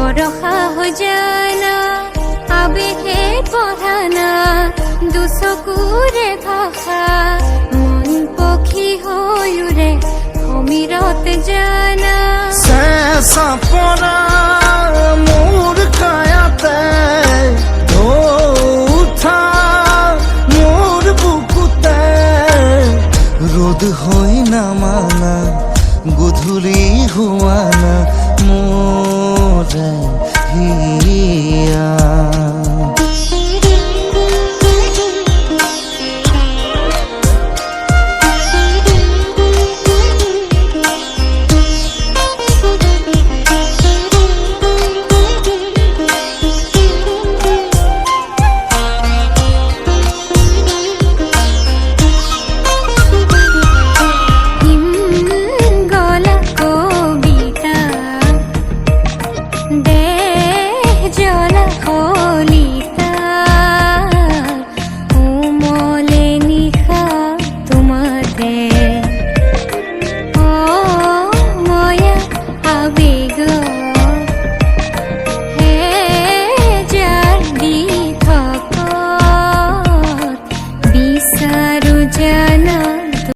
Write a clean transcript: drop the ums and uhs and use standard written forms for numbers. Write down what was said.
বরষা হৈ জানা আবেগে পঢ়ানা দুচকুৰে ভাষা মন পক্ষী হৈ উৰে সমীৰত জানা চেঁচা পৰা মোৰ কায়াতে উঠা মোৰ বুকুতে রোদ হৈ নামানা গধূলি হোৱানা মোৰে হিয়া